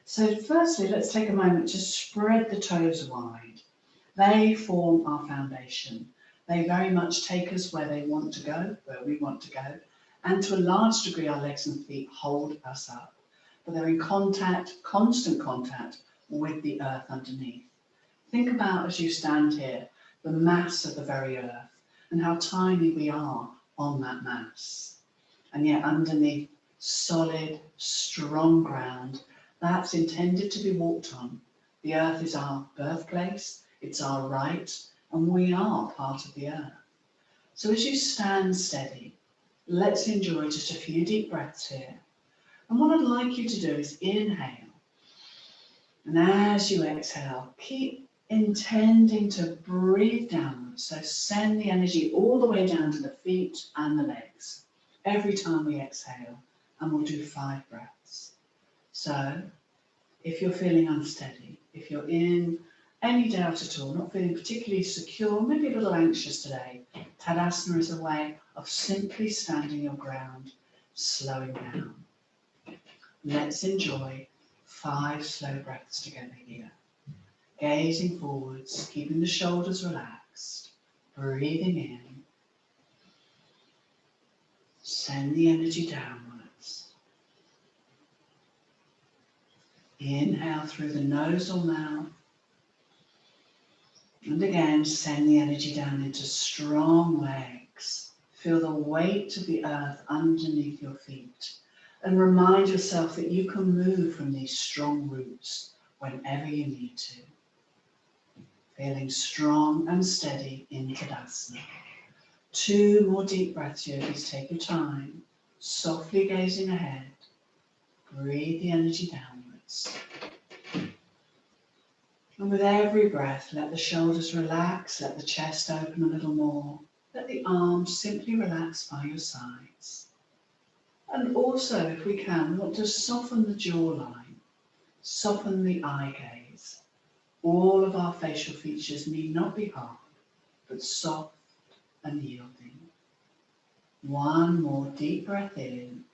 So firstly, let's take a moment to spread the toes wide. They form our foundation. They very much take us where they want to go, where we want to go, and to a large degree our legs and feet hold us up. But they're in contact, constant contact with the earth underneath. Think about as you stand here, the mass of the very earth and how tiny we are on that mass. And yet underneath solid, strong ground, that's intended to be walked on. The earth is our birthplace, it's our right, and we are part of the earth. So as you stand steady, let's enjoy just a few deep breaths here. And what I'd like you to do is inhale. And as you exhale, keep intending to breathe downwards. So send the energy all the way down to the feet and the legs every time we exhale. And we'll do 5 breaths. So if you're feeling unsteady, if you're in any doubt at all, not feeling particularly secure, maybe a little anxious today, Tadasana is a way of simply standing your ground, slowing down. Let's enjoy 5 slow breaths together here. Gazing forwards, keeping the shoulders relaxed, breathing in. Send the energy downwards. Inhale through the nose or mouth. And again, send the energy down into strong legs. Feel the weight of the earth underneath your feet. And remind yourself that you can move from these strong roots whenever you need to. Feeling strong and steady in Tadasana. 2 more deep breaths, yogis. Take your time. Softly gazing ahead. Breathe the energy downwards. And with every breath, let the shoulders relax, let the chest open a little more. Let the arms simply relax by your sides. And also, if we can, we want to soften the jawline, soften the eye gaze. All of our facial features need not be hard, but soft and yielding. 1 more deep breath in.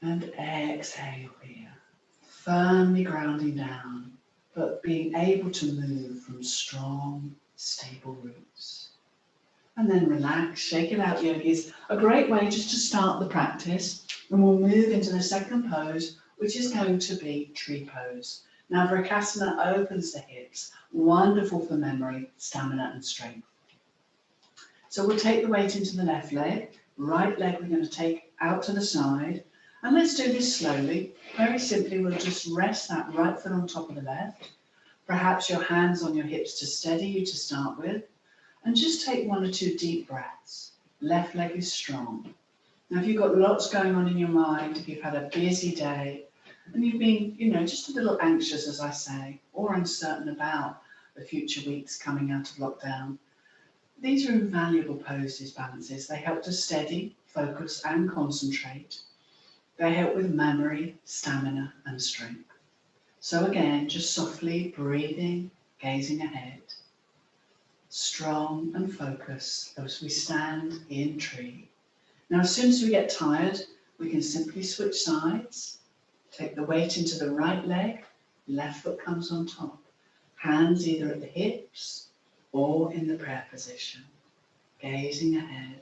And exhale here. Firmly grounding down, but being able to move from strong, stable roots. And then relax, shake it out, yogis. A great way just to start the practice. And we'll move into the second pose, which is going to be tree pose. Now, Vrksasana opens the hips. Wonderful for memory, stamina and strength. So we'll take the weight into the left leg. Right leg we're going to take out to the side. And let's do this slowly. Very simply, we'll just rest that right foot on top of the left. Perhaps your hands on your hips to steady you to start with. And just take 1 or 2 deep breaths. Left leg is strong. Now, if you've got lots going on in your mind, if you've had a busy day, and you've been, just a little anxious, as I say, or uncertain about the future weeks coming out of lockdown, these are invaluable poses, balances. They help to steady, focus, and concentrate. They help with memory, stamina, and strength. So again, just softly breathing, gazing ahead. Strong and focused as we stand in tree. Now, as soon as we get tired, we can simply switch sides. Take the weight into the right leg, left foot comes on top. Hands either at the hips or in the prayer position. Gazing ahead.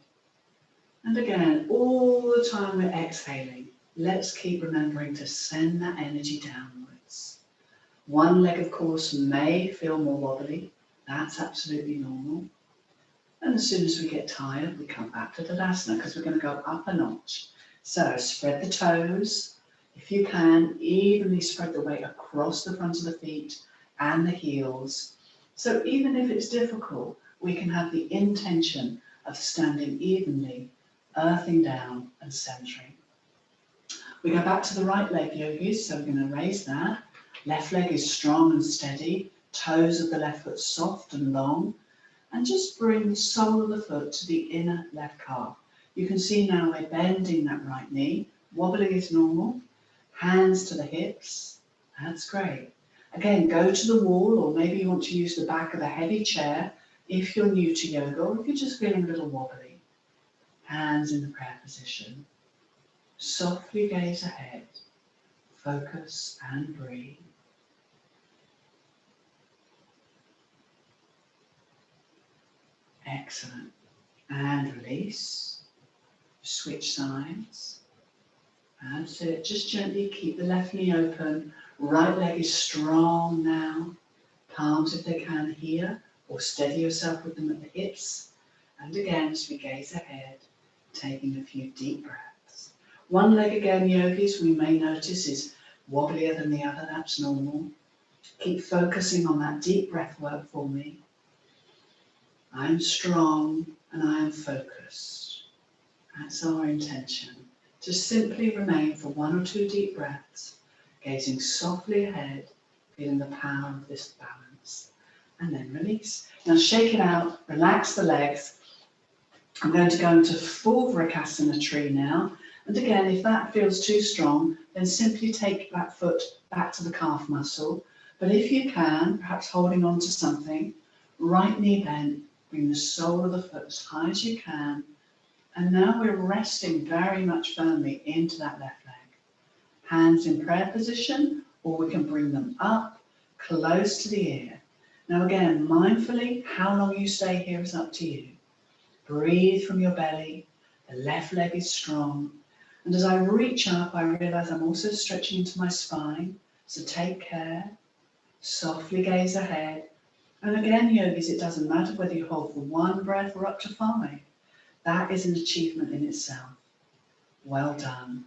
And again, all the time we're exhaling, let's keep remembering to send that energy downwards. 1 leg, of course, may feel more wobbly. That's absolutely normal. And as soon as we get tired, we come back to Tadasana because we're going to go up a notch. So spread the toes. If you can, evenly spread the weight across the front of the feet and the heels. So even if it's difficult, we can have the intention of standing evenly, earthing down and centering. We go back to the right leg, yogis, so we're going to raise that. Left leg is strong and steady, toes of the left foot soft and long, and just bring the sole of the foot to the inner left calf. You can see now we're bending that right knee, wobbling is normal, hands to the hips, that's great. Again, go to the wall, or maybe you want to use the back of a heavy chair if you're new to yoga, or if you're just feeling a little wobbly. Hands in the prayer position. Softly gaze ahead. Focus and breathe. Excellent. And release. Switch sides. That's it. Just gently keep the left knee open. Right leg is strong now. Palms if they can here, or steady yourself with them at the hips. And again, as we gaze ahead, taking a few deep breaths. One leg again, yogis, we may notice is wobblier than the other. That's normal. Keep focusing on that deep breath work for me. I am strong and I am focused. That's our intention. To simply remain for 1 or 2 deep breaths, gazing softly ahead, feeling the power of this balance. And then release. Now shake it out, relax the legs. I'm going to go into full Vrikasana tree now. And again, if that feels too strong, then simply take that foot back to the calf muscle. But if you can, perhaps holding on to something, right knee bent, bring the sole of the foot as high as you can. And now we're resting very much firmly into that left leg. Hands in prayer position, or we can bring them up, close to the ear. Now again, mindfully, how long you stay here is up to you. Breathe from your belly, the left leg is strong. And as I reach up, I realize I'm also stretching into my spine. So take care, softly gaze ahead. And again, yogis, it doesn't matter whether you hold for 1 breath or up to 5. That is an achievement in itself. Well done.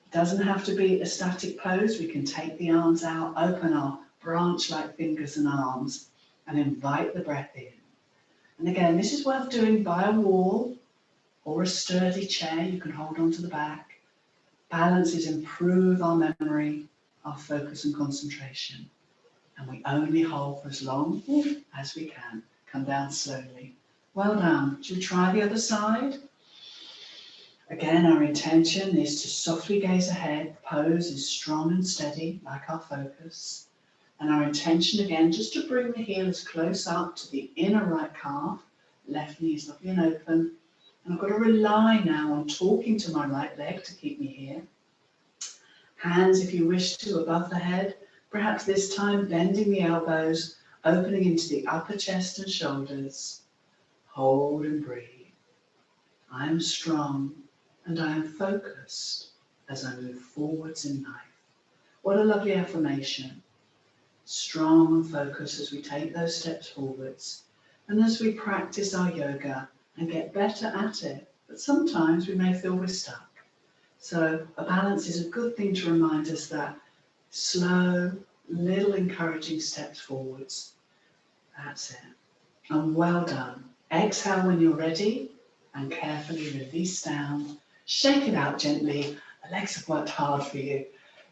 It doesn't have to be a static pose. We can take the arms out, open our branch-like fingers and arms, and invite the breath in. And again, this is worth doing by a wall or a sturdy chair. You can hold onto the back. Balances improve our memory, our focus and concentration. And we only hold for as long as we can. Come down slowly. Well done. Should we try the other side? Again, our intention is to softly gaze ahead. Pose is strong and steady, like our focus. And our intention again, just to bring the heels close up to the inner right calf. Left knee is lovely and open. And I've got to rely now on talking to my right leg to keep me here. Hands, if you wish to, above the head. Perhaps this time bending the elbows, opening into the upper chest and shoulders. Hold and breathe. I am strong and I am focused as I move forwards in life. What a lovely affirmation. Strong and focused as we take those steps forwards and as we practice our yoga and get better at it. But sometimes we may feel we're stuck. So a balance is a good thing to remind us that slow, little encouraging steps forwards. That's it. And well done. Exhale when you're ready and carefully release down. Shake it out gently. The legs have worked hard for you.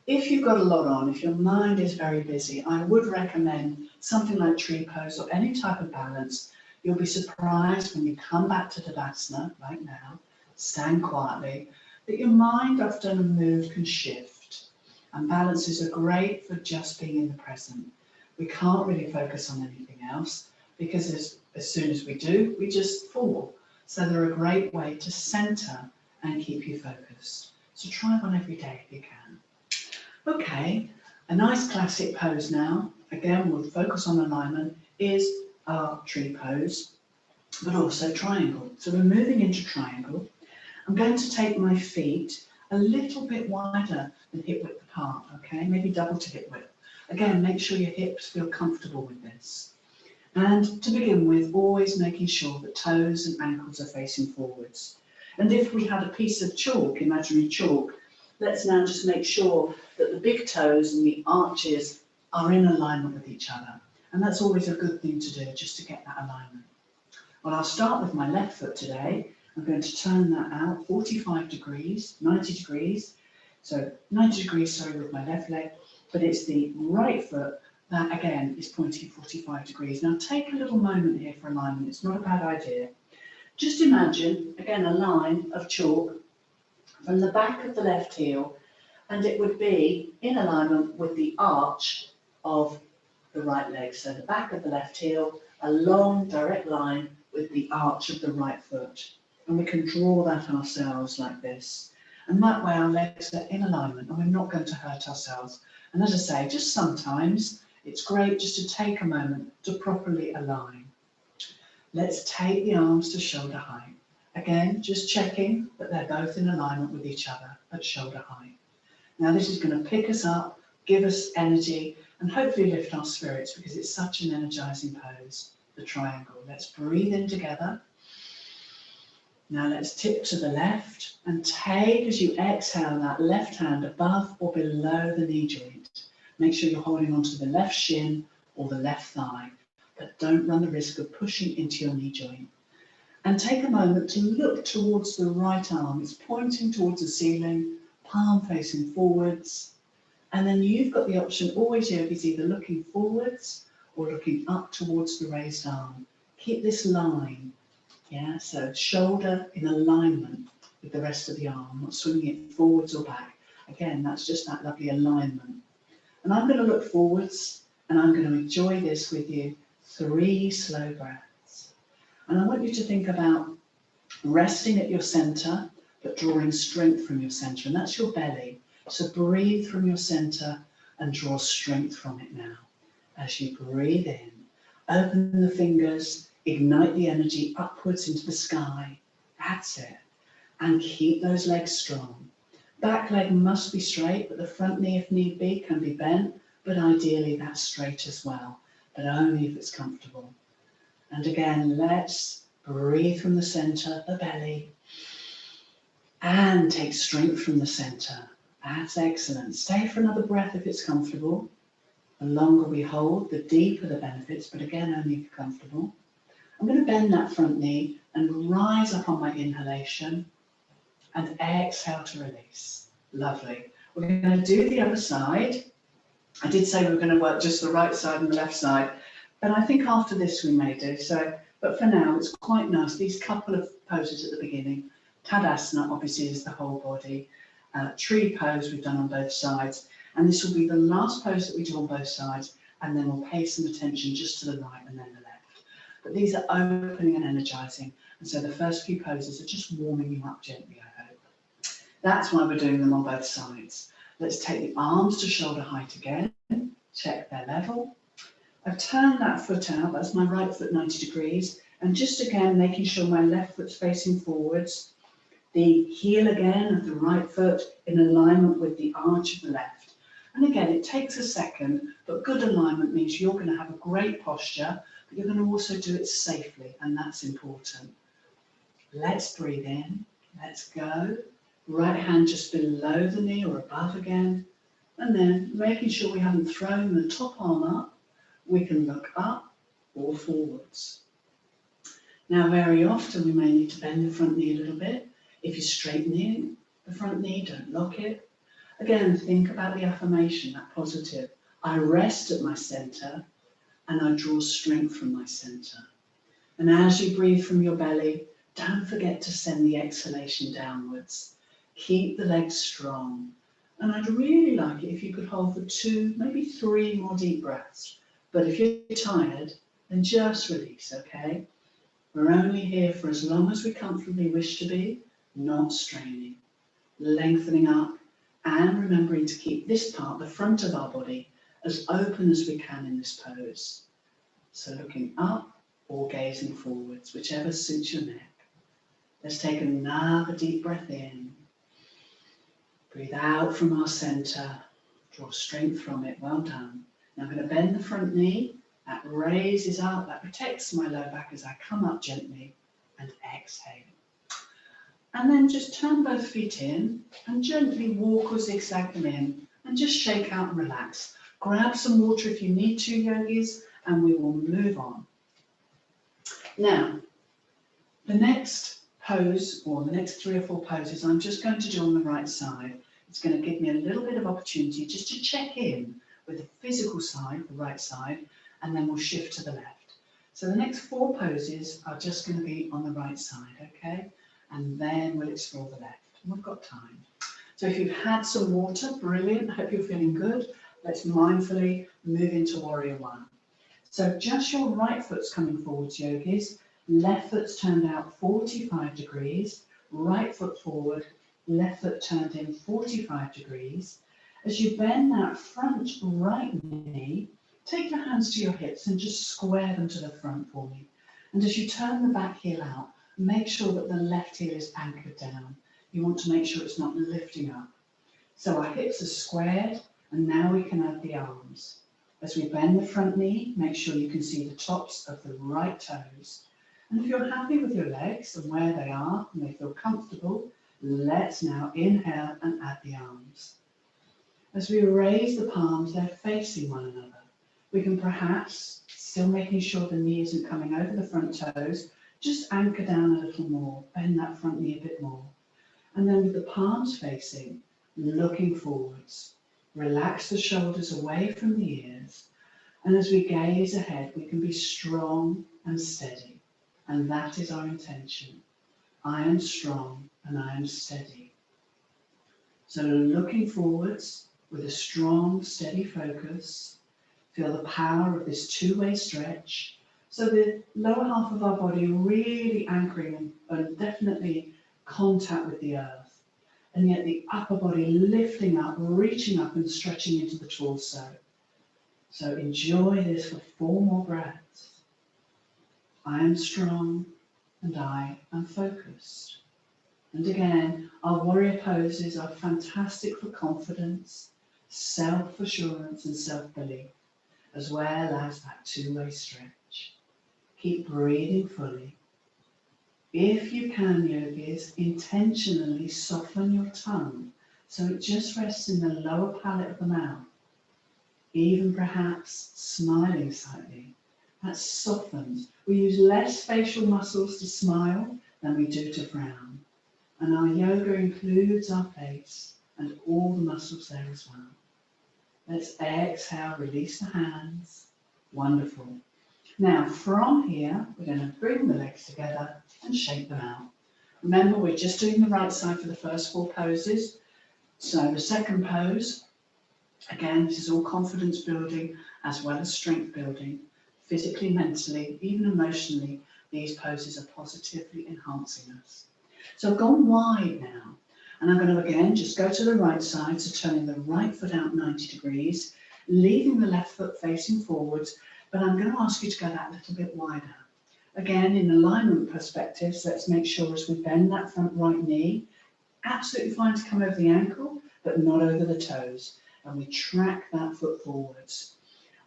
If you've got a lot on, if your mind is very busy, I would recommend something like tree pose or any type of balance. You'll be surprised when you come back to Tadasana, right now, stand quietly, that your mind after a move can shift. And balances are great for just being in the present. We can't really focus on anything else because as soon as we do, we just fall. So they're a great way to center and keep you focused. So try one every day if you can. Okay, a nice classic pose now. Again, we'll focus on alignment, is our tree pose, but also triangle. So we're moving into triangle. I'm going to take my feet a little bit wider than hip width apart, okay? Maybe double to hip width. Again, make sure your hips feel comfortable with this. And to begin with, always making sure that toes and ankles are facing forwards. And if we had a piece of chalk, imaginary chalk, let's now just make sure that the big toes and the arches are in alignment with each other. And that's always a good thing to do, just to get that alignment. Well, I'll start with my left foot today. I'm going to turn that out 45 degrees, 90 degrees. So 90 degrees, sorry, with my left leg, but it's the right foot that again is pointing 45 degrees. Now take a little moment here for alignment. It's not a bad idea. Just imagine, again, a line of chalk from the back of the left heel, and it would be in alignment with the arch of the right leg. So the back of the left heel, a long direct line with the arch of the right foot. And we can draw that ourselves like this. And that way our legs are in alignment and we're not going to hurt ourselves. And as I say, just sometimes it's great just to take a moment to properly align. Let's take the arms to shoulder height. Again, just checking that they're both in alignment with each other at shoulder height. Now this is going to pick us up, give us energy, and hopefully lift our spirits because it's such an energizing pose, the triangle. Let's breathe in together. Now let's tip to the left and take, as you exhale, that left hand above or below the knee joint. Make sure you're holding onto the left shin or the left thigh, but don't run the risk of pushing into your knee joint. And take a moment to look towards the right arm. It's pointing towards the ceiling, palm facing forwards. And then you've got the option, always yogis, either looking forwards or looking up towards the raised arm. Keep this line, yeah, so shoulder in alignment with the rest of the arm, not swinging it forwards or back. Again, that's just that lovely alignment. And I'm going to look forwards and I'm going to enjoy this with you. 3 slow breaths. And I want you to think about resting at your center, but drawing strength from your center, and that's your belly. So breathe from your center and draw strength from it now. As you breathe in, open the fingers, ignite the energy upwards into the sky. That's it. And keep those legs strong. Back leg must be straight, but the front knee, if need be, can be bent, but ideally that's straight as well, but only if it's comfortable. And again, let's breathe from the center, the belly, and take strength from the center. That's excellent. Stay for another breath if it's comfortable. The longer we hold, the deeper the benefits, but again, only if you're comfortable. I'm going to bend that front knee and rise up on my inhalation and exhale to release. Lovely. We're going to do the other side. I did say we were going to work just the right side and the left side, but I think after this we may do so. But for now, it's quite nice. These couple of poses at the beginning. Tadasana obviously is the whole body. Tree pose we've done on both sides. And this will be the last pose that we do on both sides. And then we'll pay some attention just to the right and then the left. But these are opening and energizing. And so the first few poses are just warming you up gently, I hope. That's why we're doing them on both sides. Let's take the arms to shoulder height again. Check their level. I've turned that foot out, that's my right foot 90 degrees. And just again, making sure my left foot's facing forwards. The heel again of the right foot in alignment with the arch of the left. And again, it takes a second, but good alignment means you're going to have a great posture, but you're going to also do it safely, and that's important. Let's breathe in, let's go. Right hand just below the knee or above again. And then making sure we haven't thrown the top arm up, we can look up or forwards. Now, very often we may need to bend the front knee a little bit. If you're straightening the front knee, don't lock it. Again, think about the affirmation, that positive. I rest at my center and I draw strength from my center. And as you breathe from your belly, don't forget to send the exhalation downwards. Keep the legs strong. And I'd really like it if you could hold for 2, maybe 3 more deep breaths. But if you're tired, then just release, okay? We're only here for as long as we comfortably wish to be, not straining. Lengthening up and remembering to keep this part, the front of our body, as open as we can in this pose. So looking up or gazing forwards, whichever suits your neck. Let's take another deep breath in. Breathe out from our center. Draw strength from it. Well done. Now I'm going to bend the front knee. That raises up. That protects my low back as I come up gently and exhale. And then just turn both feet in and gently walk or zigzag them in and just shake out and relax. Grab some water if you need to, yogis, and we will move on. Now, the next pose, or the next 3 or 4 poses, I'm just going to do on the right side. It's going to give me a little bit of opportunity just to check in with the physical side, the right side, and then we'll shift to the left. So the next 4 poses are just going to be on the right side, okay? And then we'll explore the left. We've got time. So if you've had some water, brilliant. I hope you're feeling good. Let's mindfully move into Warrior One. So just your right foot's coming forwards, yogis. Left foot's turned out 45 degrees. Right foot forward. left foot turned in 45 degrees. As you bend that front right knee, take your hands to your hips and just square them to the front for me. And as you turn the back heel out, make sure that the left heel is anchored down. You want to make sure it's not lifting up. So our hips are squared, and now we can add the arms. As we bend the front knee, make sure you can see the tops of the right toes. And if you're happy with your legs and where they are, and they feel comfortable, let's now inhale and add the arms. As we raise the palms, they're facing one another. We can perhaps, still making sure the knee isn't coming over the front toes, just anchor down a little more, bend that front knee a bit more. And then with the palms facing, looking forwards, relax the shoulders away from the ears. And as we gaze ahead, we can be strong and steady. And that is our intention. I am strong and I am steady. So looking forwards with a strong, steady focus, feel the power of this two-way stretch. So the lower half of our body really anchoring and definitely contact with the earth. And yet the upper body lifting up, reaching up and stretching into the torso. So enjoy this for 4 more breaths. I am strong and I am focused. And again, our warrior poses are fantastic for confidence, self-assurance and self-belief, as well as that two-way stretch. Keep breathing fully. If you can, yogis, intentionally soften your tongue so it just rests in the lower palate of the mouth, even perhaps smiling slightly. That softens. We use less facial muscles to smile than we do to frown. And our yoga includes our face and all the muscles there as well. Let's exhale, release the hands. Wonderful. Now from here, we're going to bring the legs together and shake them out. Remember, we're just doing the right side for the first 4 poses. So the second pose, again, this is all confidence building as well as strength building. Physically, mentally, even emotionally, these poses are positively enhancing us. So I've gone wide now, and I'm going to again just go to the right side, so turning the right foot out 90 degrees, leaving the left foot facing forwards, but I'm going to ask you to go that little bit wider. Again, in alignment perspectives, let's make sure as we bend that front right knee, absolutely fine to come over the ankle, but not over the toes, and we track that foot forwards.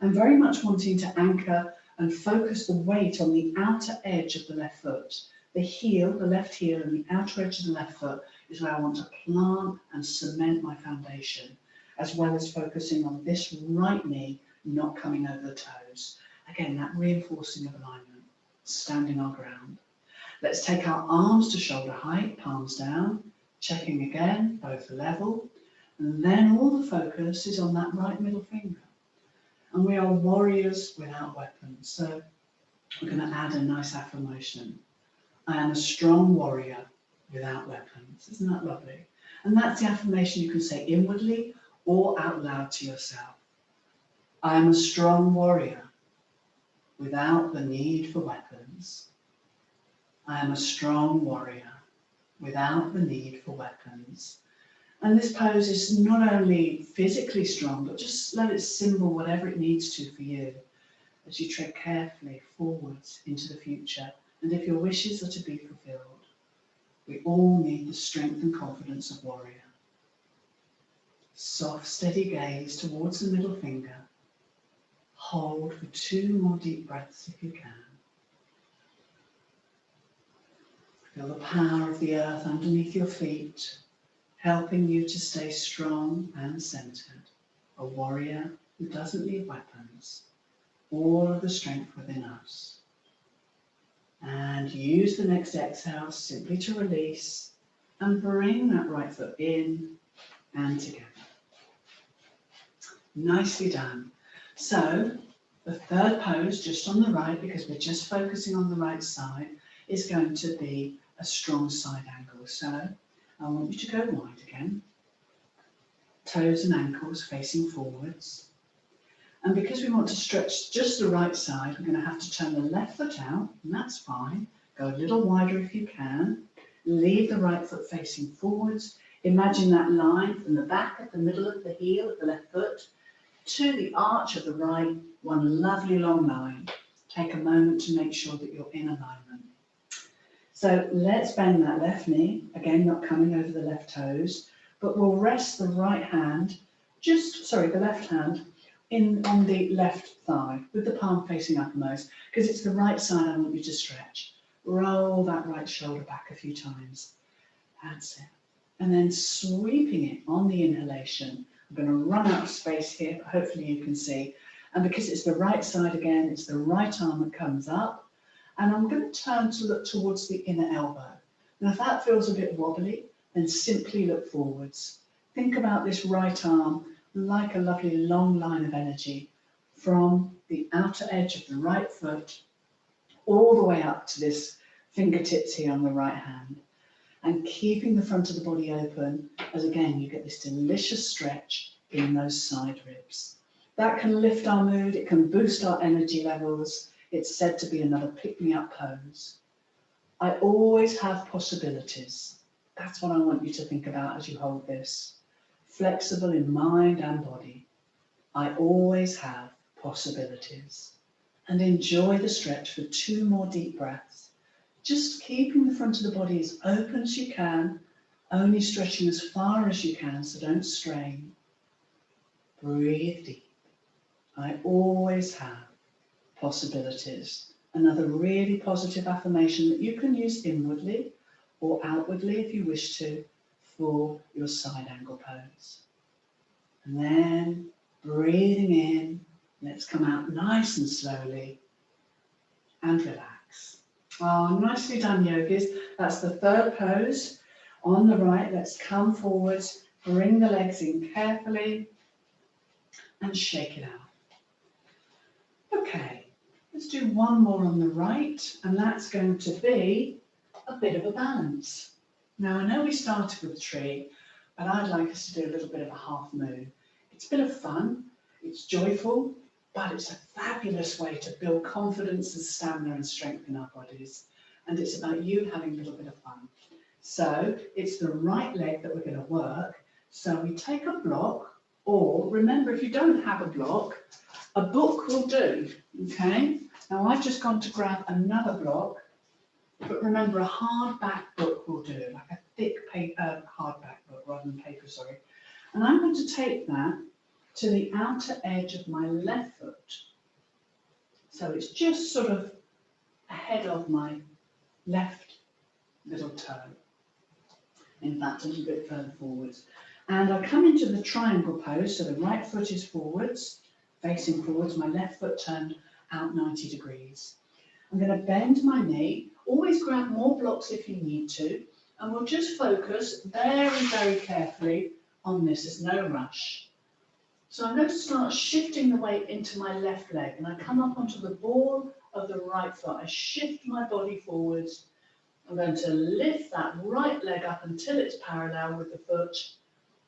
I'm very much wanting to anchor and focus the weight on the outer edge of the left foot. The heel, the left heel, and the outer edge of the left foot is where I want to plant and cement my foundation, as well as focusing on this right knee not coming over the toes. Again, that reinforcing of alignment, standing our ground. Let's take our arms to shoulder height, palms down, checking again, both level, and then all the focus is on that right middle finger. And we are warriors without weapons, so we're going to add a nice affirmation. I am a strong warrior without weapons. Isn't that lovely? And that's the affirmation you can say inwardly or out loud to yourself. I am a strong warrior without the need for weapons. I am a strong warrior without the need for weapons. And this pose is not only physically strong, but just let it symbol whatever it needs to for you as you tread carefully forwards into the future. And if your wishes are to be fulfilled, we all need the strength and confidence of warrior. Soft, steady gaze towards the middle finger. Hold for 2 more deep breaths if you can. Feel the power of the earth underneath your feet, helping you to stay strong and centered. A warrior who doesn't need weapons. All of the strength within us. And use the next exhale simply to release and bring that right foot in and together. Nicely done. So the third pose, just on the right, because we're just focusing on the right side, is going to be a strong side angle. So I want you to go wide again. Toes and ankles facing forwards. And because we want to stretch just the right side, we're going to have to turn the left foot out, and that's fine. Go a little wider if you can. Leave the right foot facing forwards. Imagine that line from the back of the middle of the heel of the left foot to the arch of the right, one lovely long line. Take a moment to make sure that you're in alignment. So let's bend that left knee, again not coming over the left toes, but we'll rest the right hand, the left hand, on the left thigh with the palm facing uppermost, because it's the right side I want you to stretch. Roll that right shoulder back a few times. That's it. And then sweeping it on the inhalation. I'm going to run out of space here, but hopefully you can see. And because it's the right side again, it's the right arm that comes up. And I'm going to turn to look towards the inner elbow. Now, if that feels a bit wobbly, then simply look forwards. Think about this right arm like a lovely long line of energy from the outer edge of the right foot all the way up to this fingertips here on the right hand. And keeping the front of the body open as, again, you get this delicious stretch in those side ribs. That can lift our mood, it can boost our energy levels. It's said to be another pick-me-up pose. I always have possibilities. That's what I want you to think about as you hold this. Flexible in mind and body. I always have possibilities. And enjoy the stretch for 2 more deep breaths. Just keeping the front of the body as open as you can, only stretching as far as you can, so don't strain. Breathe deep. I always have possibilities. Another really positive affirmation that you can use inwardly or outwardly if you wish to for your side angle pose. And then breathing in, let's come out nice and slowly and relax. Oh, nicely done, yogis. That's the third pose. On the right, let's come forwards, bring the legs in carefully and shake it out. Okay, let's do one more on the right, and that's going to be a bit of a balance. Now, I know we started with the tree, but I'd like us to do a little bit of a half moon. It's a bit of fun, it's joyful, but it's a fabulous way to build confidence and stamina and strength in our bodies. And it's about you having a little bit of fun. So it's the right leg that we're going to work. So we take a block, or remember, if you don't have a block, a book will do, okay? Now I've just gone to grab another block, but remember, a hardback book will do, like a thick paper, hardback book rather than paper, sorry. And I'm going to take that to the outer edge of my left foot. So it's just sort of ahead of my left little toe. In fact, a little bit further forwards. And I come into the triangle pose, so the right foot is forwards, facing forwards, my left foot turned out 90 degrees. I'm going to bend my knee, always grab more blocks if you need to, and we'll just focus very, very carefully on this. There's no rush. So I'm going to start shifting the weight into my left leg, and I come up onto the ball of the right foot. I shift my body forwards. I'm going to lift that right leg up until it's parallel with the foot,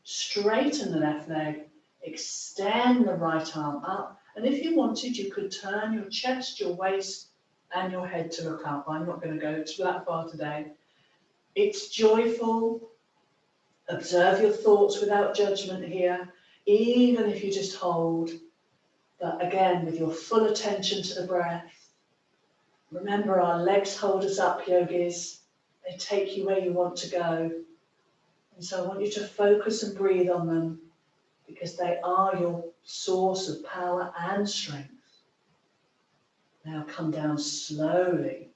straighten the left leg, extend the right arm up, and if you wanted, you could turn your chest, your waist, and your head to look up. I'm not going to go that far today. It's joyful. Observe your thoughts without judgment here, even if you just hold, but again, with your full attention to the breath. Remember, our legs hold us up, yogis. They take you where you want to go. And so I want you to focus and breathe on them, because they are your source of power and strength. Now come down slowly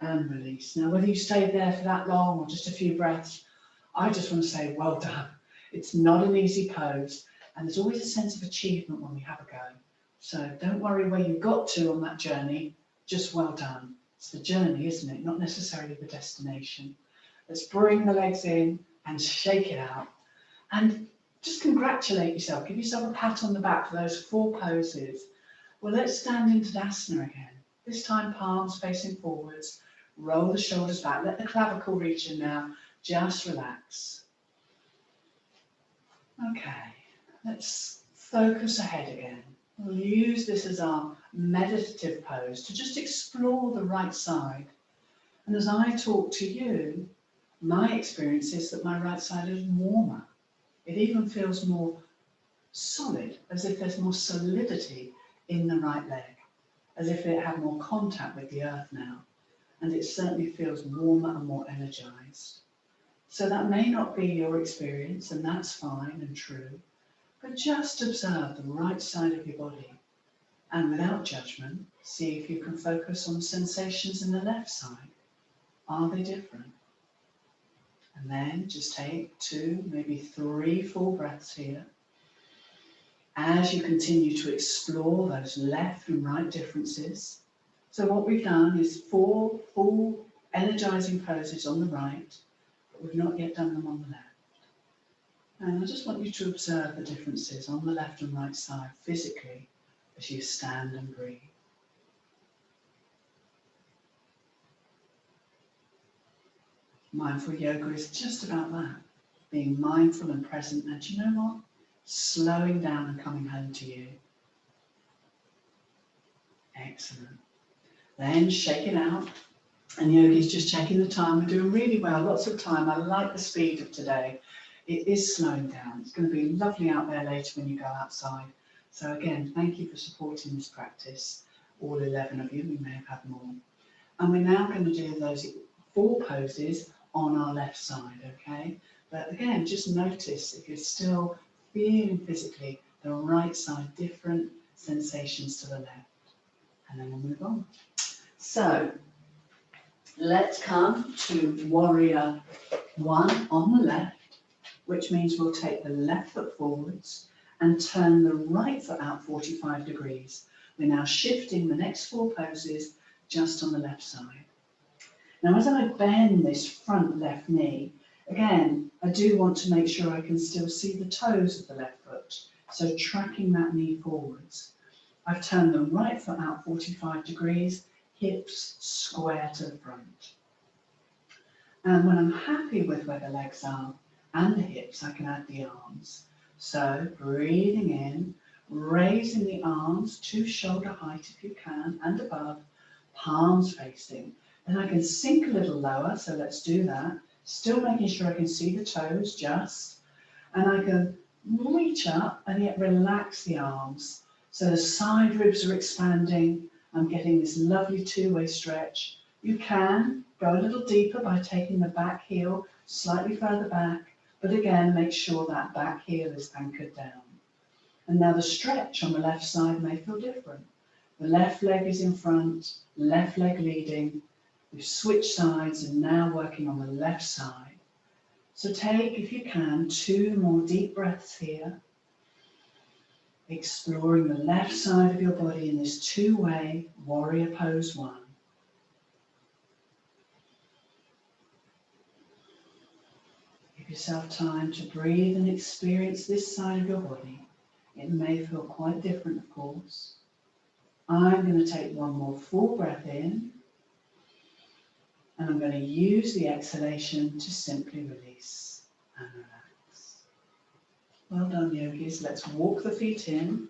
and release. Now, whether you stayed there for that long or just a few breaths, I just want to say well done. It's not an easy pose, and there's always a sense of achievement when we have a go. So don't worry where you got to on that journey, just well done. It's the journey, isn't it? Not necessarily the destination. Let's bring the legs in and shake it out. And just congratulate yourself. Give yourself a pat on the back for those 4 poses. Well, let's stand into Tadasana again. This time, palms facing forwards. Roll the shoulders back. Let the clavicle reach in now. Just relax. Okay, let's focus ahead again. We'll use this as our meditative pose to just explore the right side. And as I talk to you, My experience is that my right side is warmer. It even feels more solid, as if there's more solidity in the right leg, as if it had more contact with the earth now. And it certainly feels warmer and more energized. So that may not be your experience, and that's fine and true, but just observe the right side of your body. And without judgment, see if you can focus on sensations in the left side. Are they different? And then just take 2, maybe 3 full breaths here. As you continue to explore those left and right differences. So what we've done is 4 full energizing poses on the right, but we've not yet done them on the left. And I just want you to observe the differences on the left and right side physically as you stand and breathe. Mindful yoga is just about that, being mindful and present, and you know what? Slowing down and coming home to you. Excellent. Then shake it out. And yogi's just checking the time. We're doing really well, lots of time. I like the speed of today. It is slowing down. It's going to be lovely out there later when you go outside. So again, thank you for supporting this practice, all 11 of you. We may have had more. And we're now going to do those 4 poses on our left side, okay? But again, just notice if you're still feeling physically the right side, different sensations to the left. And then we'll move on. So let's come to warrior 1 on the left, which means we'll take the left foot forwards and turn the right foot out 45 degrees. We're now shifting the next 4 poses just on the left side. Now, as I bend this front left knee, again, I do want to make sure I can still see the toes of the left foot. So tracking that knee forwards. I've turned the right foot out 45 degrees, hips square to the front. And when I'm happy with where the legs are and the hips, I can add the arms. So breathing in, raising the arms to shoulder height if you can, and above, palms facing. And I can sink a little lower, so let's do that. Still making sure I can see the toes just, and I can reach up and yet relax the arms. So the side ribs are expanding. I'm getting this lovely 2-way stretch. You can go a little deeper by taking the back heel slightly further back, but again, make sure that back heel is anchored down. And now the stretch on the left side may feel different. The left leg is in front, left leg leading. We've switched sides and now working on the left side. So take, if you can, 2 more deep breaths here. Exploring the left side of your body in this 2-way warrior pose 1. Give yourself time to breathe and experience this side of your body. It may feel quite different, of course. I'm going to take 1 more full breath in, and I'm going to use the exhalation to simply release and relax. Well done, yogis. Let's walk the feet in,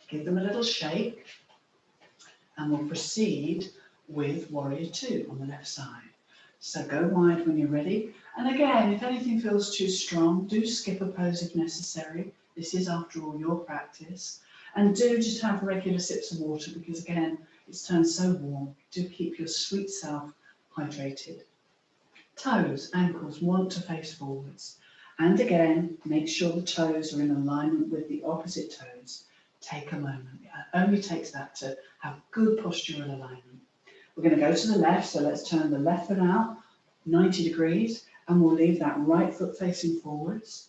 give them a little shake, and we'll proceed with warrior 2 on the left side. So go wide when you're ready. And again, if anything feels too strong, do skip a pose if necessary. This is, after all, your practice. And do just have regular sips of water because, again, it's turned so warm. Do keep your sweet self hydrated. Toes, ankles want to face forwards. And again, make sure the toes are in alignment with the opposite toes. Take a moment. It only takes that to have good postural alignment. We're going to go to the left, so let's turn the left foot out 90 degrees, and we'll leave that right foot facing forwards.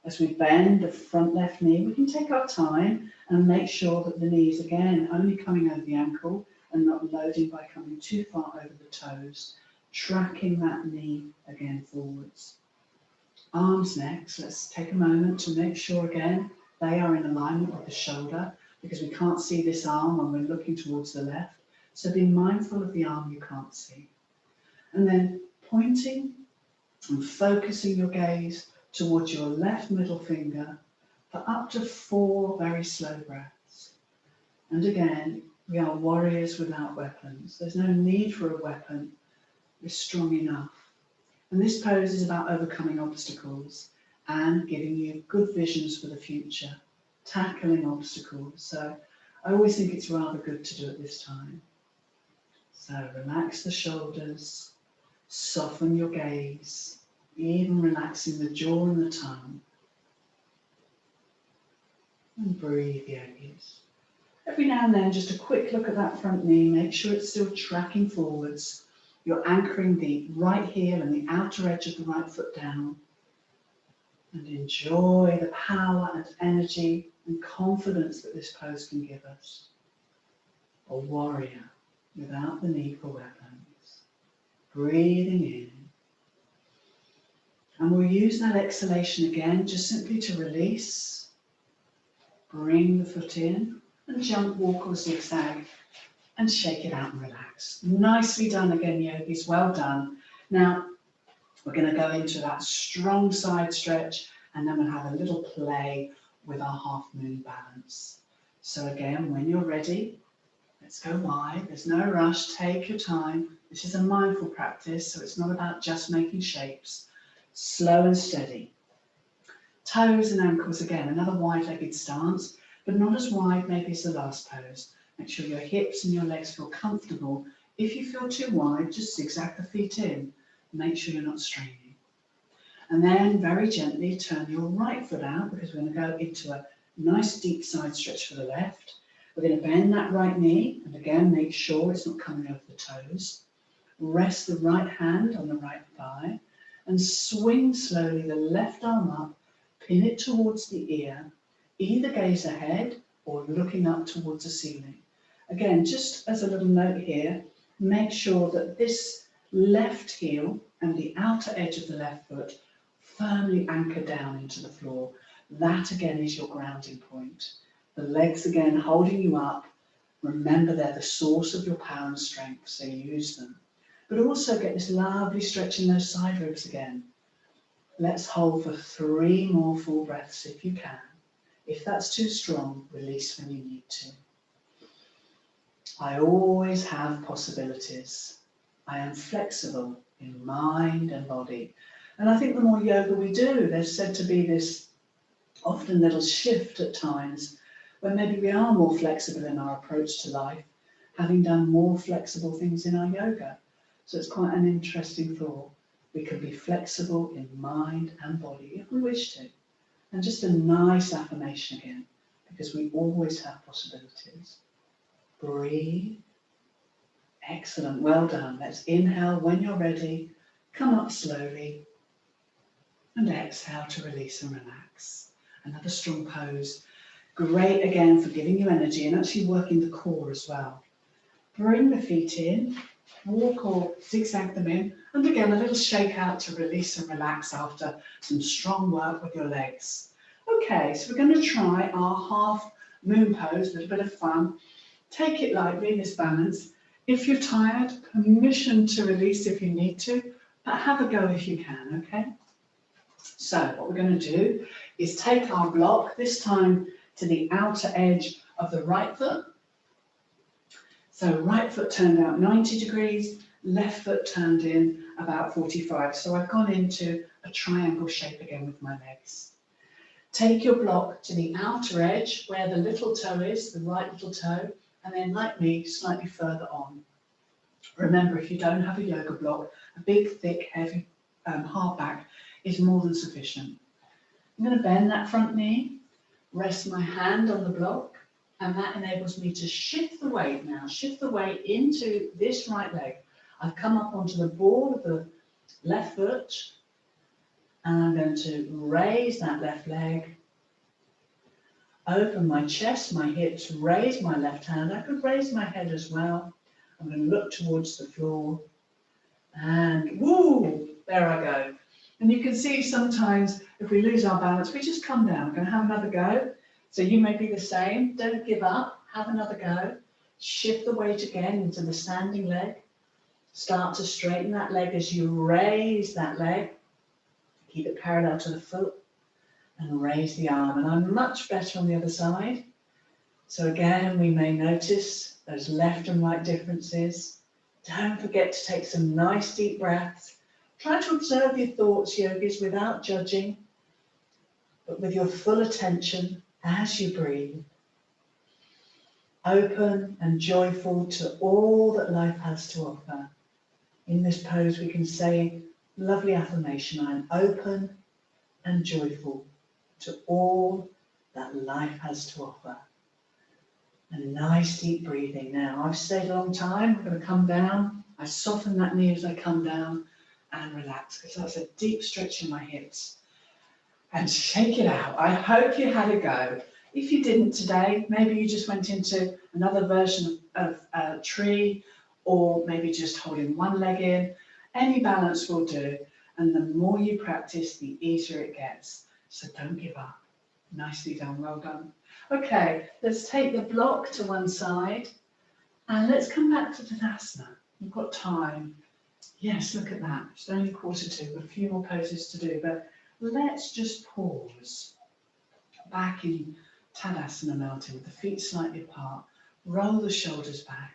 As we bend the front left knee, we can take our time and make sure that the knee is, again, only coming over the ankle and not loading by coming too far over the toes, tracking that knee again forwards. Arms next. Let's take a moment to make sure, again, they are in alignment with the shoulder, because we can't see this arm when we're looking towards the left. So be mindful of the arm you can't see. And then pointing and focusing your gaze towards your left middle finger for up to 4 very slow breaths. And again, we are warriors without weapons. There's no need for a weapon. We're strong enough. And this pose is about overcoming obstacles and giving you good visions for the future, tackling obstacles. So I always think it's rather good to do it this time. So relax the shoulders, soften your gaze, even relaxing the jaw and the tongue. And breathe yogis. Every now and then, just a quick look at that front knee, make sure it's still tracking forwards. You're anchoring the right heel and the outer edge of the right foot down. And enjoy the power and energy and confidence that this pose can give us. A warrior without the need for weapons. Breathing in. And we'll use that exhalation again, just simply to release. Bring the foot in and jump, walk or zigzag and shake it out and relax. Nicely done again, yogis, well done. Now, we're going to go into that strong side stretch and then we'll have a little play with our half moon balance. So again, when you're ready, let's go wide. There's no rush, take your time. This is a mindful practice, so it's not about just making shapes. Slow and steady. Toes and ankles again, another wide-legged stance, but not as wide maybe as the last pose. Make sure your hips and your legs feel comfortable. If you feel too wide, just zigzag the feet in. Make sure you're not straining. And then very gently turn your right foot out because we're going to go into a nice deep side stretch for the left. We're going to bend that right knee and again make sure it's not coming over the toes. Rest the right hand on the right thigh and swing slowly the left arm up. Pin it towards the ear, either gaze ahead or looking up towards the ceiling. Again, just as a little note here, make sure that this left heel and the outer edge of the left foot firmly anchor down into the floor. That again is your grounding point. The legs again holding you up. Remember they're the source of your power and strength, so use them. But also get this lovely stretch in those side ribs again. Let's hold for 3 more full breaths if you can. If that's too strong, release when you need to. I always have possibilities. I am flexible in mind and body. And I think the more yoga we do, there's said to be this often little shift at times when maybe we are more flexible in our approach to life, having done more flexible things in our yoga. So it's quite an interesting thought. We can be flexible in mind and body if we wish to. And just a nice affirmation again, because we always have possibilities. Breathe. Excellent, well done. Let's inhale when you're ready. Come up slowly. And exhale to release and relax. Another strong pose. Great again for giving you energy and actually working the core as well. Bring the feet in. Walk or zigzag them in, and again a little shake out to release and relax after some strong work with your legs. Okay, so we're going to try our half moon pose, a little bit of fun. Take it lightly, this balance. If you're tired, permission to release if you need to, but have a go if you can, okay? So what we're going to do is take our block, this time to the outer edge of the right foot. So right foot turned out 90 degrees, left foot turned in about 45. So I've gone into a triangle shape again with my legs. Take your block to the outer edge where the little toe is, the right little toe, and then like me, slightly further on. Remember, if you don't have a yoga block, a big, thick, heavy hard back is more than sufficient. I'm going to bend that front knee, rest my hand on the block, and that enables me to shift the weight now, shift the weight into this right leg. I've come up onto the ball of the left foot, and I'm going to raise that left leg, open my chest, my hips, raise my left hand. I could raise my head as well. I'm going to look towards the floor, and woo, there I go. And you can see sometimes if we lose our balance, we just come down. We're going to have another go. So you may be the same. Don't give up. Have another go. Shift the weight again into the standing leg. Start to straighten that leg as you raise that leg. Keep it parallel to the foot and raise the arm. And I'm much better on the other side. So again, we may notice those left and right differences. Don't forget to take some nice deep breaths. Try to observe your thoughts, yogis, without judging, but with your full attention as you breathe. Open and joyful to all that life has to offer. In this pose, we can say lovely affirmation. I am open and joyful to all that life has to offer. And a nice deep breathing. Now, I've stayed a long time. We're going to come down. I soften that knee as I come down and relax, because that's a deep stretch in my hips. And shake it out. I hope you had a go. If you didn't today, maybe you just went into another version of a tree, or maybe just holding one leg in. Any balance will do. And the more you practice, the easier it gets. So don't give up. Nicely done, well done. Okay, let's take the block to one side and let's come back to Tadasana. We've got time. Yes, look at that. It's only 1:45, a few more poses to do, but let's just pause. Back in Tadasana mountain with the feet slightly apart. Roll the shoulders back.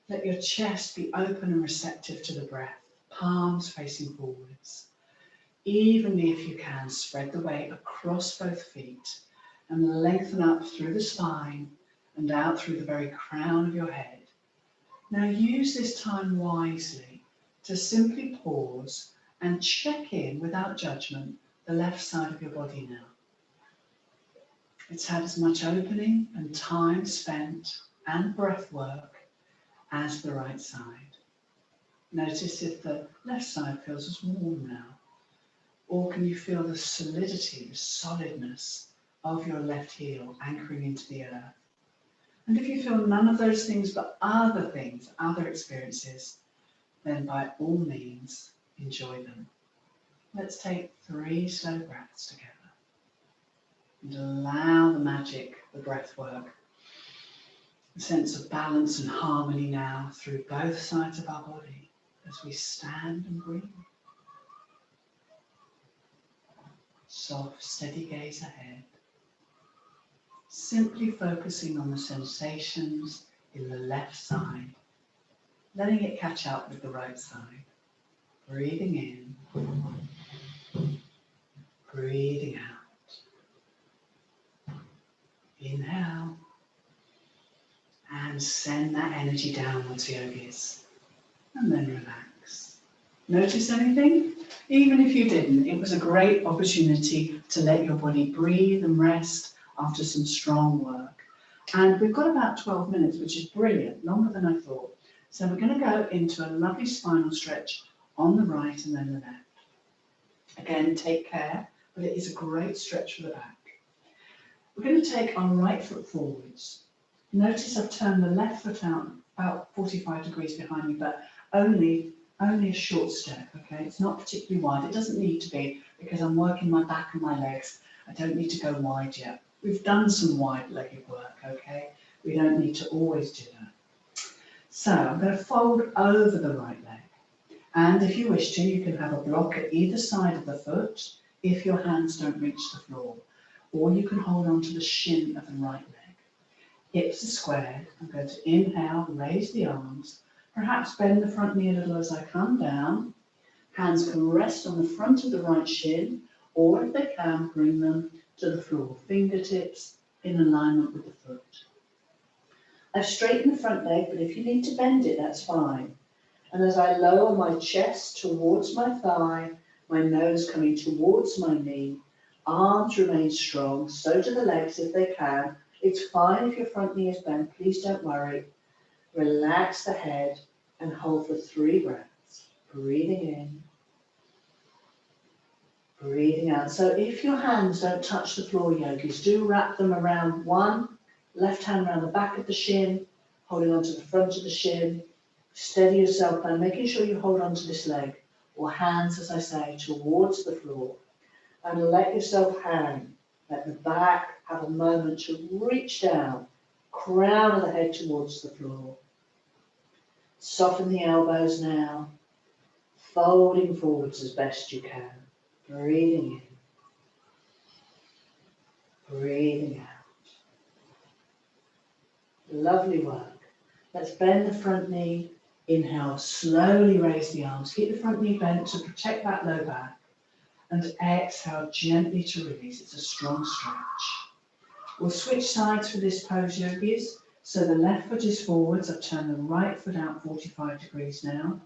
Let your chest be open and receptive to the breath. Palms facing forwards. Evenly, if you can, spread the weight across both feet and lengthen up through the spine and out through the very crown of your head. Now use this time wisely to simply pause and check in without judgment the left side of your body now. It's had as much opening and time spent and breath work as the right side. Notice if the left side feels as warm now, or can you feel the solidity, the solidness of your left heel anchoring into the earth. And if you feel none of those things but other things, other experiences, then by all means enjoy them. Let's take 3 slow breaths together. And allow the magic, the breath work, a sense of balance and harmony now through both sides of our body as we stand and breathe. Soft, steady gaze ahead. Simply focusing on the sensations in the left side, letting it catch up with the right side. Breathing in, breathing out. Inhale, and send that energy downwards, yogis. And then relax. Notice anything? Even if you didn't, it was a great opportunity to let your body breathe and rest after some strong work. And we've got about 12 minutes, which is brilliant, longer than I thought. So we're going to go into a lovely spinal stretch on the right and then the left. Again, take care, but it is a great stretch for the back. We're going to take our right foot forwards. Notice I've turned the left foot out about 45 degrees behind me, but only a short step, okay? It's not particularly wide. It doesn't need to be, because I'm working my back and my legs. I don't need to go wide yet. We've done some wide-legged work, okay? We don't need to always do that. So I'm going to fold over the right leg. And if you wish to, you can have a block at either side of the foot if your hands don't reach the floor. Or you can hold on to the shin of the right leg. Hips are squared. I'm going to inhale, raise the arms. Perhaps bend the front knee a little as I come down. Hands can rest on the front of the right shin, or if they can, bring them to the floor. Fingertips in alignment with the foot. I've straightened the front leg, but if you need to bend it, that's fine. And as I lower my chest towards my thigh, my nose coming towards my knee, arms remain strong, so do the legs if they can. It's fine if your front knee is bent, please don't worry. Relax the head and hold for 3 breaths. Breathing in, breathing out. So if your hands don't touch the floor, yogis, do wrap them around one, left hand around the back of the shin, holding onto the front of the shin. Steady yourself by making sure you hold onto this leg, or hands, as I say, towards the floor. And let yourself hang. Let the back have a moment to reach down, crown of the head towards the floor. Soften the elbows now, folding forwards as best you can. Breathing in, breathing out. Lovely work. Let's bend the front knee Inhale, slowly raise the arms. Keep the front knee bent to protect that low back. And exhale gently to release. It's a strong stretch. We'll switch sides for this pose, yogis. So the left foot is forwards. I've turned the right foot out 45 degrees now.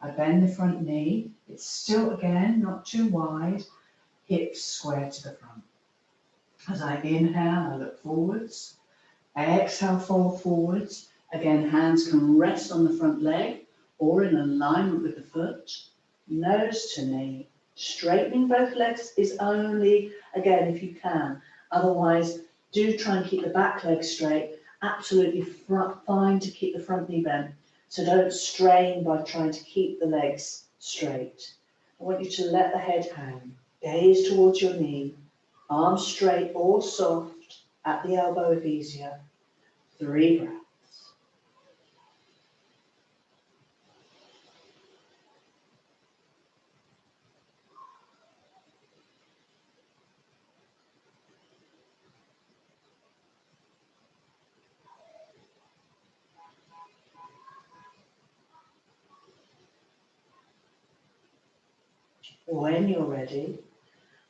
I bend the front knee. It's still, again, not too wide. Hips square to the front. As I inhale, I look forwards. Exhale, fold forwards. Again, hands can rest on the front leg or in alignment with the foot. Nose to knee. Straightening both legs is only, again, if you can. Otherwise, do try and keep the back leg straight. Absolutely fine to keep the front knee bent. So don't strain by trying to keep the legs straight. I want you to let the head hang. Gaze towards your knee. Arms straight or soft. At the elbow if easier. 3 breaths. When you're ready,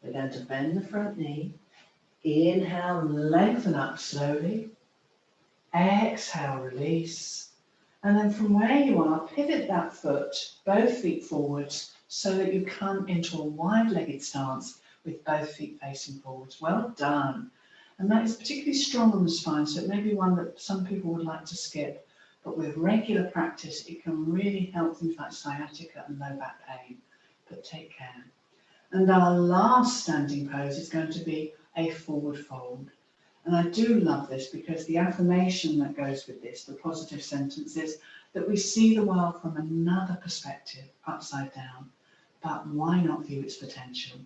we're going to bend the front knee. Inhale, lengthen up slowly. Exhale, release. And then from where you are, pivot that foot, both feet forwards, so that you come into a wide-legged stance with both feet facing forwards. Well done. And that is particularly strong on the spine, so it may be one that some people would like to skip. But with regular practice, it can really help things like sciatica and low back pain. But take care. And our last standing pose is going to be a forward fold. And I do love this because the affirmation that goes with this, the positive sentence, is that we see the world from another perspective, upside down. But why not view its potential?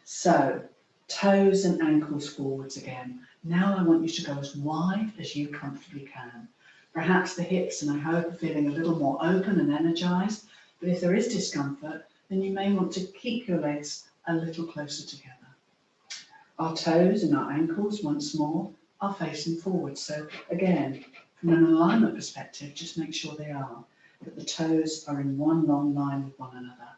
So, toes and ankles forwards again. Now I want you to go as wide as you comfortably can. Perhaps the hips, and I hope, are feeling a little more open and energized. But if there is discomfort, then you may want to keep your legs a little closer together. Our toes and our ankles, once more, are facing forward. So again, from an alignment perspective, just make sure they are, that the toes are in one long line with one another.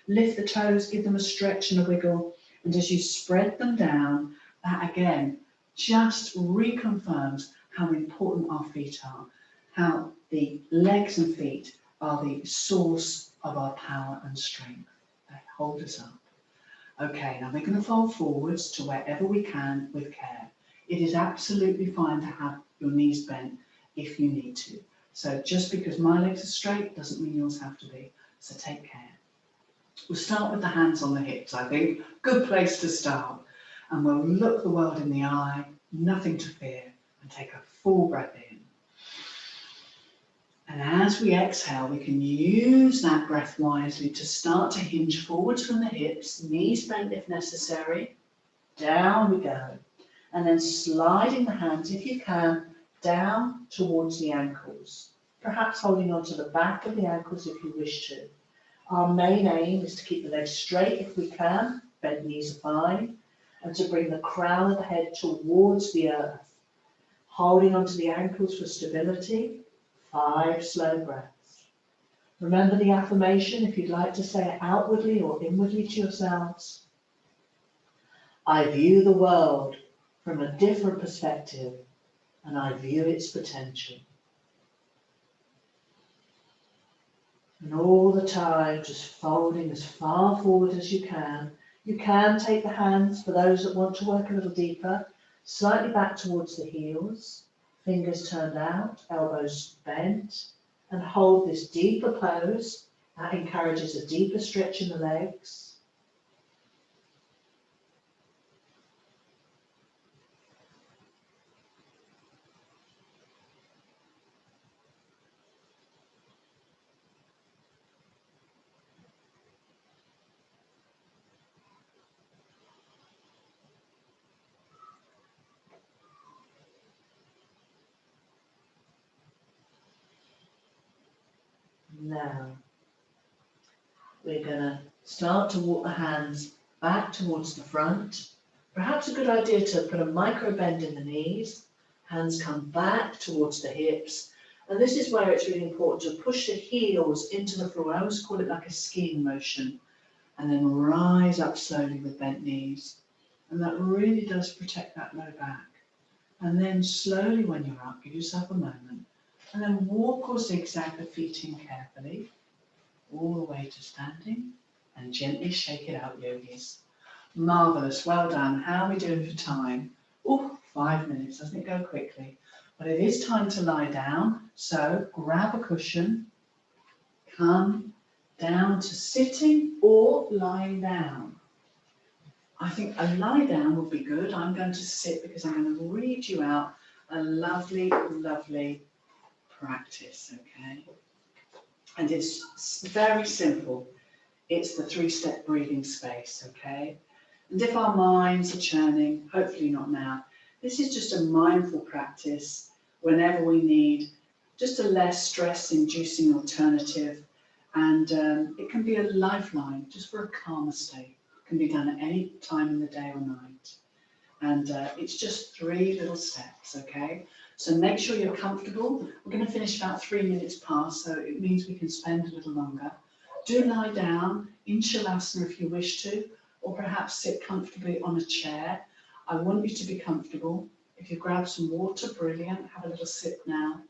Lift the toes, give them a stretch and a wiggle, and as you spread them down, that again just reconfirms how important our feet are, how the legs and feet are the source of our power and strength. They hold us up. Okay, now we're going to fold forwards to wherever we can with care. It is absolutely fine to have your knees bent if you need to. So just because my legs are straight doesn't mean yours have to be. So take care. We'll start with the hands on the hips, I think. Good place to start. And we'll look the world in the eye, nothing to fear, and take a full breath in. And as we exhale, we can use that breath wisely to start to hinge forwards from the hips, knees bent if necessary. Down we go. And then sliding the hands, if you can, down towards the ankles. Perhaps holding onto the back of the ankles if you wish to. Our main aim is to keep the legs straight if we can, bent knees are fine, and to bring the crown of the head towards the earth. Holding onto the ankles for stability. 5 slow breaths. Remember the affirmation if you'd like to say it outwardly or inwardly to yourselves. I view the world from a different perspective and I view its potential. And all the time just folding as far forward as you can. You can take the hands, for those that want to work a little deeper, slightly back towards the heels. Fingers turned out, elbows bent, and hold this deeper pose. That encourages a deeper stretch in the legs. Now, we're going to start to walk the hands back towards the front. Perhaps a good idea to put a micro bend in the knees. Hands come back towards the hips. And this is where it's really important to push the heels into the floor. I always call it like a skiing motion. And then rise up slowly with bent knees. And that really does protect that low back. And then slowly when you're up, give yourself a moment. And then walk or zigzag the feet in carefully, all the way to standing. And gently shake it out, yogis. Marvellous, well done. How are we doing for time? Oh, 5 minutes, doesn't it go quickly? But it is time to lie down. So grab a cushion, come down to sitting or lying down. I think a lie down would be good. I'm going to sit because I'm going to read you out a lovely, lovely practice, okay? And it's very simple. It's the 3-step breathing space, okay? And if our minds are churning, hopefully not now, this is just a mindful practice whenever we need just a less stress-inducing alternative. And it can be a lifeline just for a calmer state. It can be done at any time in the day or night. And it's just 3 little steps, okay? So make sure you're comfortable. We're going to finish about 3 minutes past, so it means we can spend a little longer. Do lie down in Shavasana if you wish to, or perhaps sit comfortably on a chair. I want you to be comfortable. If you grab some water, brilliant. Have a little sip now,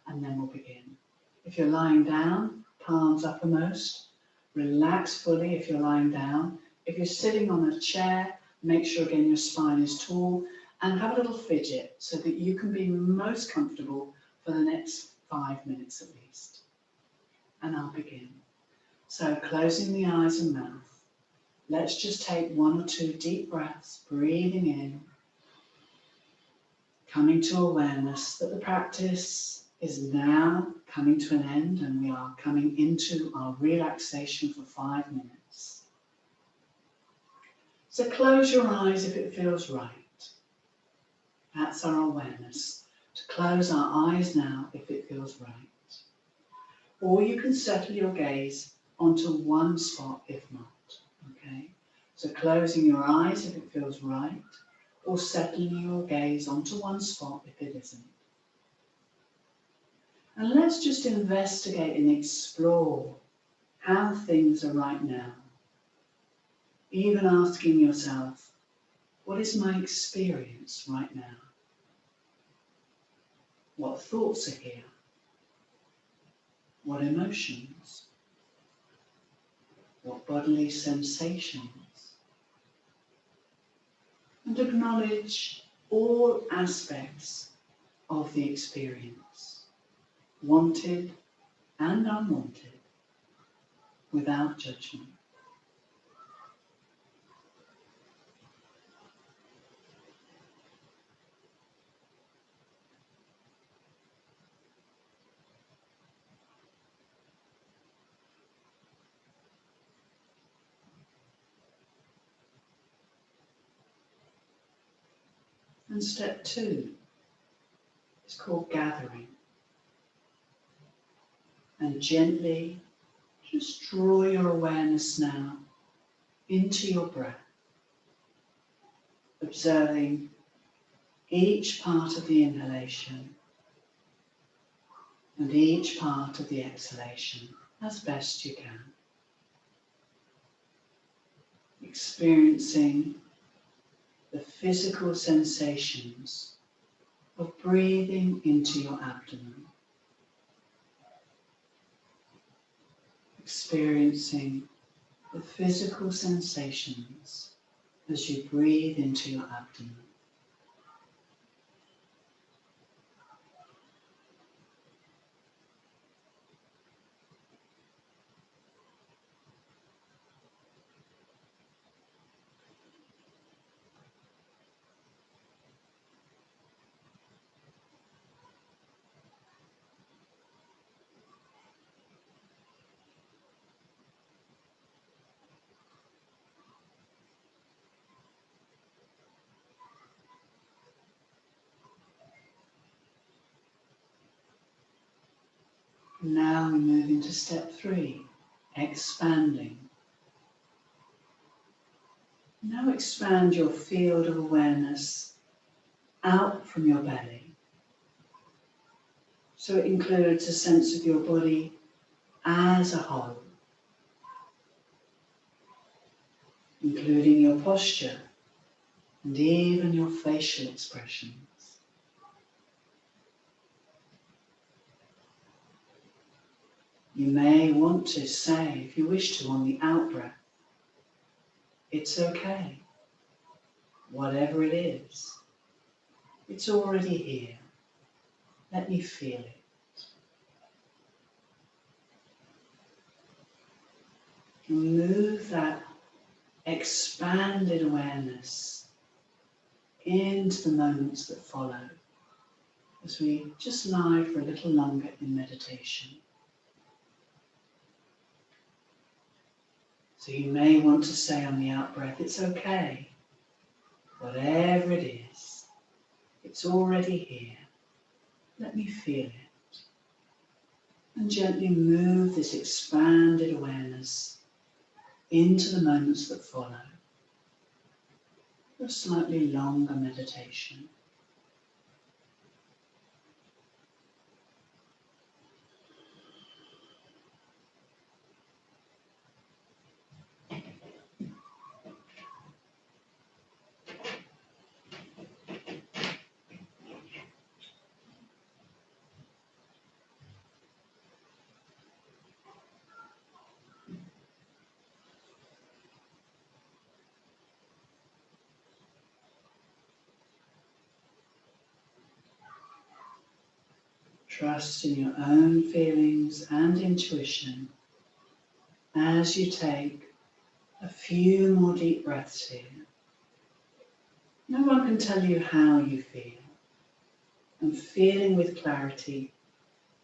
and then we'll begin. If you're lying down, palms uppermost. Relax fully if you're lying down. If you're sitting on a chair, make sure again your spine is tall, and have a little fidget so that you can be most comfortable for the next 5 minutes at least. And I'll begin. So closing the eyes and mouth, let's just take 1 or 2 deep breaths, breathing in, coming to awareness that the practice is now coming to an end and we are coming into our relaxation for 5 minutes. So close your eyes if it feels right. That's our awareness, to close our eyes now if it feels right. Or you can settle your gaze onto one spot if not, okay? So closing your eyes if it feels right, or settling your gaze onto one spot if it isn't. And let's just investigate and explore how things are right now. Even asking yourself, what is my experience right now? What thoughts are here? What emotions? What bodily sensations? And acknowledge all aspects of the experience, wanted and unwanted, without judgment. And step 2 is called gathering. And gently just draw your awareness now into your breath, observing each part of the inhalation and each part of the exhalation as best you can. Experiencing the physical sensations of breathing into your abdomen. Experiencing the physical sensations as you breathe into your abdomen. Now we move into step 3, expanding. Now expand your field of awareness out from your belly, So it includes a sense of your body as a whole, including your posture and even your facial expressions. You may want to say, if you wish to, on the out-breath, it's okay. Whatever it is, it's already here. Let me feel it. And move that expanded awareness into the moments that follow as we just lie for a little longer in meditation. So you may want to say on the out-breath, it's okay. Whatever it is, it's already here. Let me feel it. And gently move this expanded awareness into the moments that follow for a slightly longer meditation. Trust in your own feelings and intuition as you take a few more deep breaths here. No one can tell you how you feel, and feeling with clarity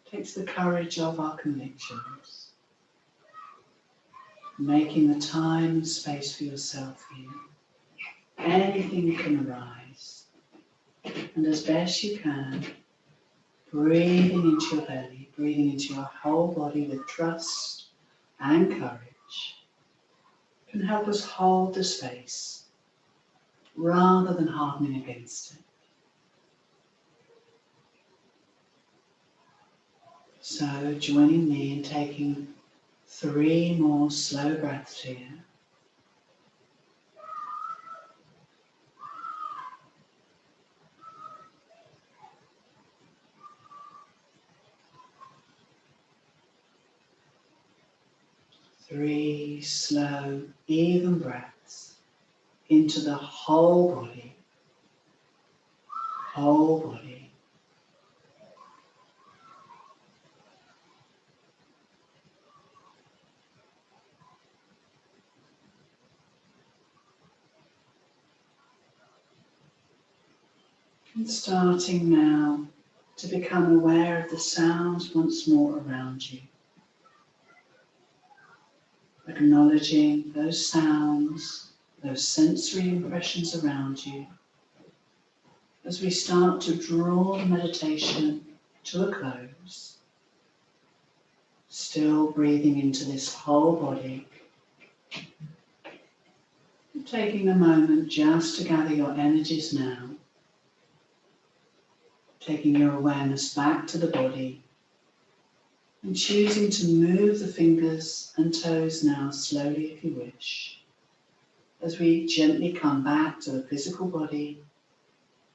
takes the courage of our convictions. Making the time and space for yourself here. Anything can arise, and as best you can, breathing into your belly, breathing into your whole body with trust and courage can help us hold the space rather than hardening against it. So joining me in taking 3 more slow breaths here. Three slow, even breaths into the whole body. Whole body. And starting now to become aware of the sounds once more around you. Acknowledging those sounds, those sensory impressions around you, as we start to draw the meditation to a close. Still breathing into this whole body. And taking a moment just to gather your energies now. Taking your awareness back to the body. And choosing to move the fingers and toes now slowly if you wish. As we gently come back to the physical body,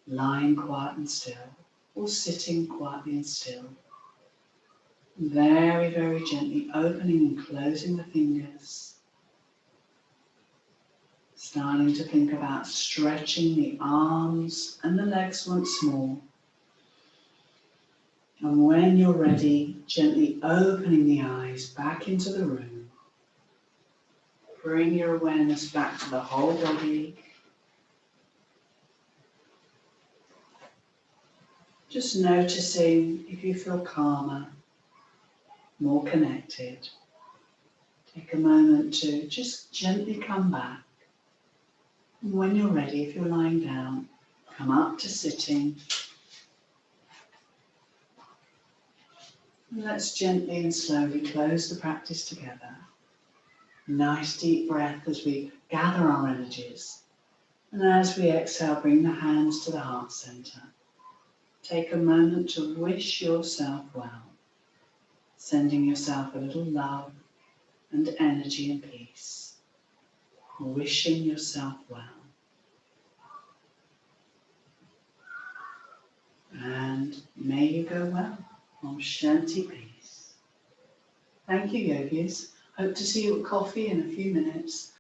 lying quiet and still, or sitting quietly and still. Very, very gently opening and closing the fingers. Starting to think about stretching the arms and the legs once more. And when you're ready, gently opening the eyes back into the room. Bring your awareness back to the whole body. Just noticing if you feel calmer, more connected. Take a moment to just gently come back. And when you're ready, if you're lying down, come up to sitting. And let's gently and slowly close the practice together. Nice deep breath as we gather our energies. And as we exhale, bring the hands to the heart center. Take a moment to wish yourself well, sending yourself a little love and energy and peace. Wishing yourself well. And may you go well. Om Shanti Peace. Thank you, yogis. Hope to see you at coffee in a few minutes.